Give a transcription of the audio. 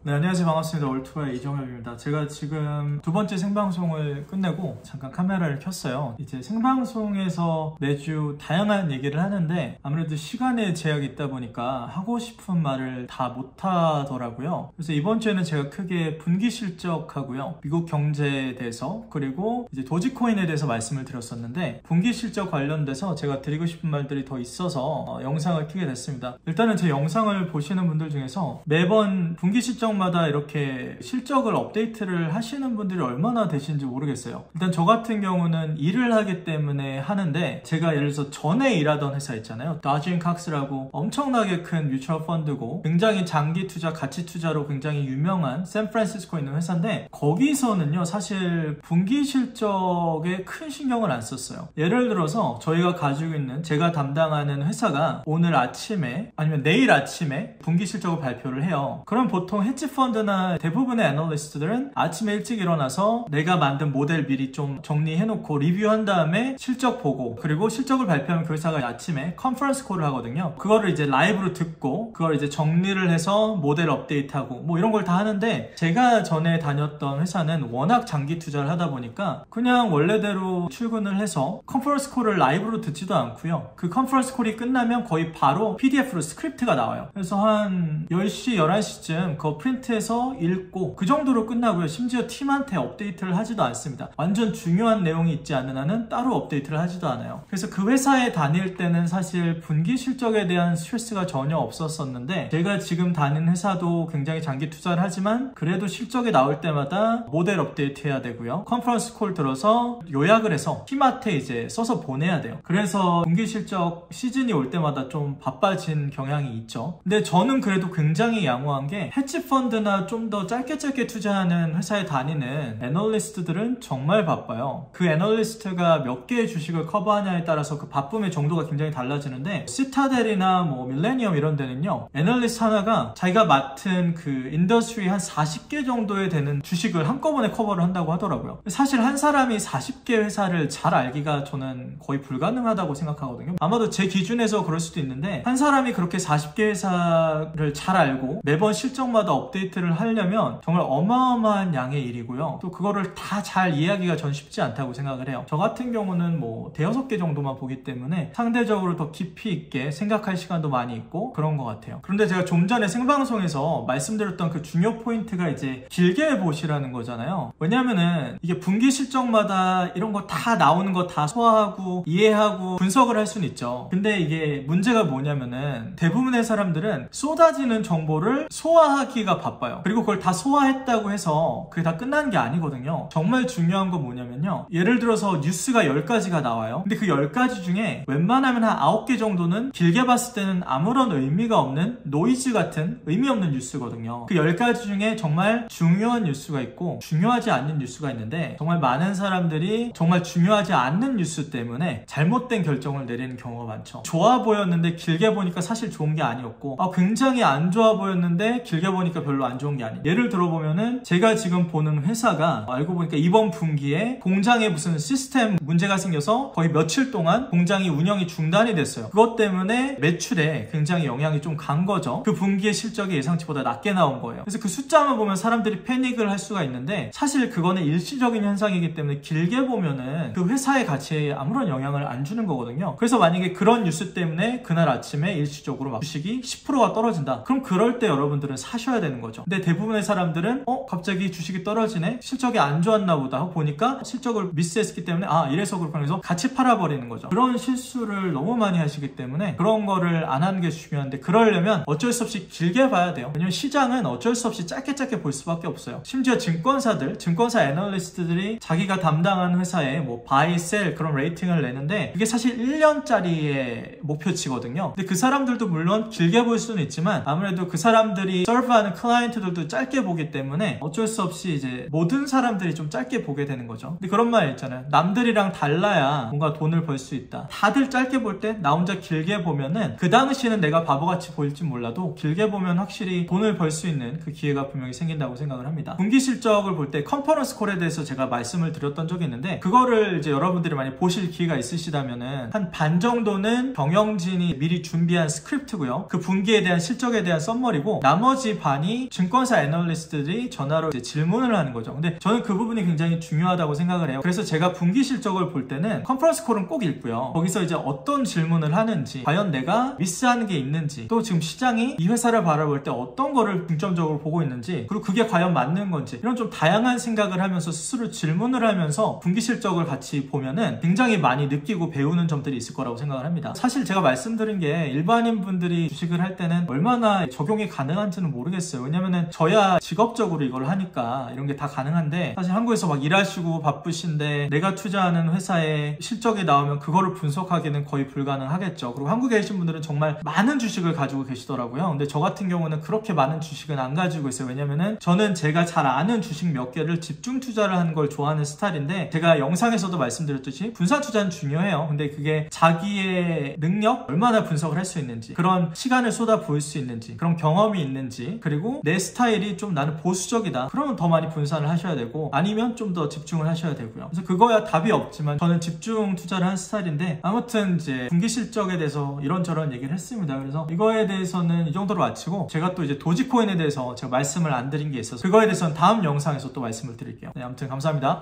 네, 안녕하세요. 반갑습니다. 올투바의 이정엽입니다. 제가 지금 두 번째 생방송을 끝내고 잠깐 카메라를 켰어요. 이제 생방송에서 매주 다양한 얘기를 하는데 아무래도 시간에 제약이 있다 보니까 하고 싶은 말을 다 못하더라고요. 그래서 이번 주에는 제가 크게 분기 실적하고요, 미국 경제에 대해서, 그리고 이제 도지코인에 대해서 말씀을 드렸었는데, 분기 실적 관련돼서 제가 드리고 싶은 말들이 더 있어서 영상을 켜게 됐습니다. 일단은 제 영상을 보시는 분들 중에서 매번 분기 실적 마다 이렇게 실적을 업데이트를 하시는 분들이 얼마나 되시는지 모르겠어요. 일단 저 같은 경우는 일을 하기 때문에 하는데, 제가 예를 들어서 전에 일하던 회사 있잖아요. 다진 칵스라고 엄청나게 큰 뮤추얼 펀드고 굉장히 장기 투자, 가치 투자로 굉장히 유명한 샌프란시스코에 있는 회사인데, 거기서는요 사실 분기 실적에 큰 신경을 안 썼어요. 예를 들어서 저희가 가지고 있는, 제가 담당하는 회사가 오늘 아침에 아니면 내일 아침에 분기 실적을 발표를 해요. 그럼 보통 헤지펀드나 대부분의 애널리스트들은 아침에 일찍 일어나서 내가 만든 모델 미리 좀 정리해놓고 리뷰한 다음에 실적 보고, 그리고 실적을 발표하면 그 회사가 아침에 컨퍼런스 콜을 하거든요. 그거를 이제 라이브로 듣고 그걸 이제 정리를 해서 모델 업데이트하고 뭐 이런 걸 다 하는데, 제가 전에 다녔던 회사는 워낙 장기 투자를 하다 보니까 그냥 원래대로 출근을 해서 컨퍼런스 콜을 라이브로 듣지도 않고요. 그 컨퍼런스 콜이 끝나면 거의 바로 PDF로 스크립트가 나와요. 그래서 한 10시, 11시쯤 그거 프린트해서 읽고 그 정도로 끝나고요. 심지어 팀한테 업데이트를 하지도 않습니다. 완전 중요한 내용이 있지 않는 한은 따로 업데이트를 하지도 않아요. 그래서 그 회사에 다닐 때는 사실 분기 실적에 대한 스트레스가 전혀 없었었는데, 제가 지금 다니는 회사도 굉장히 장기 투자를 하지만 그래도 실적이 나올 때마다 모델 업데이트 해야 되고요, 컨퍼런스 콜 들어서 요약을 해서 팀한테 이제 써서 보내야 돼요. 그래서 분기 실적 시즌이 올 때마다 좀 바빠진 경향이 있죠. 근데 저는 그래도 굉장히 양호한 게, 헤지펀드나 좀 더 짧게 투자하는 회사에 다니는 애널리스트들은 정말 바빠요. 그 애널리스트가 몇 개의 주식을 커버하냐에 따라서 그 바쁨의 정도가 굉장히 달라지는데, 시타델이나 뭐 밀레니엄 이런 데는요, 애널리스트 하나가 자기가 맡은 그 인더스트리 한 40개 정도에 되는 주식을 한꺼번에 커버를 한다고 하더라고요. 사실 한 사람이 40개 회사를 잘 알기가 저는 거의 불가능하다고 생각하거든요. 아마도 제 기준에서 그럴 수도 있는데, 한 사람이 그렇게 40개 회사를 잘 알고 매번 실적마다 업데이트를 하려면 정말 어마어마한 양의 일이고요. 또 그거를 다 잘 이해하기가 전 쉽지 않다고 생각을 해요. 저 같은 경우는 뭐 대여섯 개 정도만 보기 때문에 상대적으로 더 깊이 있게 생각할 시간도 많이 있고 그런 것 같아요. 그런데 제가 좀 전에 생방송에서 말씀드렸던 그 중요 포인트가 이제 길게 보시라는 거잖아요. 왜냐면은 이게 분기 실적마다 이런 거 다 나오는 거 다 소화하고 이해하고 분석을 할 수는 있죠. 근데 이게 문제가 뭐냐면은 대부분의 사람들은 쏟아지는 정보를 소화하기가 바빠요. 그리고 그걸 다 소화했다고 해서 그게 다 끝나는 게 아니거든요. 정말 중요한 건 뭐냐면요, 예를 들어서 뉴스가 10가지가 나와요. 근데 그 10가지 중에 웬만하면 한 9개 정도는 길게 봤을 때는 아무런 의미가 없는 노이즈 같은 의미 없는 뉴스거든요. 그 10가지 중에 정말 중요한 뉴스가 있고 중요하지 않는 뉴스가 있는데, 정말 많은 사람들이 정말 중요하지 않는 뉴스 때문에 잘못된 결정을 내리는 경우가 많죠. 좋아 보였는데 길게 보니까 사실 좋은 게 아니었고, 굉장히 안 좋아 보였는데 길게 보니까 별로 안 좋은 게 아니에요. 예를 들어보면은 제가 지금 보는 회사가 알고 보니까 이번 분기에 공장에 무슨 시스템 문제가 생겨서 거의 며칠 동안 공장이 운영이 중단이 됐어요. 그것 때문에 매출에 굉장히 영향이 좀 간 거죠. 그 분기의 실적이 예상치보다 낮게 나온 거예요. 그래서 그 숫자만 보면 사람들이 패닉을 할 수가 있는데, 사실 그거는 일시적인 현상이기 때문에 길게 보면은 그 회사의 가치에 아무런 영향을 안 주는 거거든요. 그래서 만약에 그런 뉴스 때문에 그날 아침에 일시적으로 막 주식이 10%가 떨어진다, 그럼 그럴 때 여러분들은 사셔야 되는 거죠. 근데 대부분의 사람들은 갑자기 주식이 떨어지네, 실적이 안 좋았나 보다 하고 보니까 실적을 미스했기 때문에 이래서 그렇구나 해서 같이 팔아버리는 거죠. 그런 실수를 너무 많이 하시기 때문에 그런 거를 안 하는 게 중요한데, 그러려면 어쩔 수 없이 길게 봐야 돼요. 왜냐면 시장은 어쩔 수 없이 짧게 볼 수밖에 없어요. 심지어 증권사들, 증권사 애널리스트들이 자기가 담당하는 회사에 뭐 바이, 셀 그런 레이팅을 내는데, 그게 사실 1년짜리의 목표치거든요. 근데 그 사람들도 물론 길게 볼 수는 있지만 아무래도 그 사람들이 서브하는 클라이언트들도 짧게 보기 때문에 어쩔 수 없이 이제 모든 사람들이 좀 짧게 보게 되는 거죠. 근데 그런 말 있잖아요. 남들이랑 달라야 뭔가 돈을 벌 수 있다. 다들 짧게 볼 때 나 혼자 길게 보면은, 그 당시에는 내가 바보같이 보일지 몰라도 길게 보면 확실히 돈을 벌 수 있는 그 기회가 분명히 생긴다고 생각을 합니다. 분기 실적을 볼 때 컨퍼런스 콜에 대해서 제가 말씀을 드렸던 적이 있는데, 그거를 이제 여러분들이 많이 보실 기회가 있으시다면은 한 반 정도는 경영진이 미리 준비한 스크립트고요. 그 분기에 대한 실적에 대한 썸머리고, 나머지 반이 많이 증권사 애널리스트들이 전화로 이제 질문을 하는 거죠. 근데 저는 그 부분이 굉장히 중요하다고 생각을 해요. 그래서 제가 분기 실적을 볼 때는 컨퍼런스 콜은 꼭 읽고요. 거기서 이제 어떤 질문을 하는지, 과연 내가 미스하는 게 있는지, 또 지금 시장이 이 회사를 바라볼 때 어떤 거를 중점적으로 보고 있는지, 그리고 그게 과연 맞는 건지, 이런 좀 다양한 생각을 하면서 스스로 질문을 하면서 분기 실적을 같이 보면은 굉장히 많이 느끼고 배우는 점들이 있을 거라고 생각을 합니다. 사실 제가 말씀드린 게 일반인 분들이 주식을 할 때는 얼마나 적용이 가능한지는 모르겠어요. 왜냐면은 저야 직업적으로 이걸 하니까 이런 게 다 가능한데, 사실 한국에서 막 일하시고 바쁘신데 내가 투자하는 회사의 실적이 나오면 그거를 분석하기는 거의 불가능하겠죠. 그리고 한국에 계신 분들은 정말 많은 주식을 가지고 계시더라고요. 근데 저 같은 경우는 그렇게 많은 주식은 안 가지고 있어요. 왜냐면은 저는 제가 잘 아는 주식 몇 개를 집중 투자를 하는 걸 좋아하는 스타일인데, 제가 영상에서도 말씀드렸듯이 분산 투자는 중요해요. 근데 그게 자기의 능력, 얼마나 분석을 할 수 있는지, 그런 시간을 쏟아 부을 수 있는지, 그런 경험이 있는지, 그리고 내 스타일이 좀 나는 보수적이다, 그러면 더 많이 분산을 하셔야 되고, 아니면 좀 더 집중을 하셔야 되고요. 그래서 그거야 답이 없지만 저는 집중 투자를 한 스타일인데, 아무튼 이제 분기 실적에 대해서 이런저런 얘기를 했습니다. 그래서 이거에 대해서는 이 정도로 마치고, 제가 또 이제 도지코인에 대해서 제가 말씀을 안 드린 게 있어서 그거에 대해서는 다음 영상에서 또 말씀을 드릴게요. 네, 아무튼 감사합니다.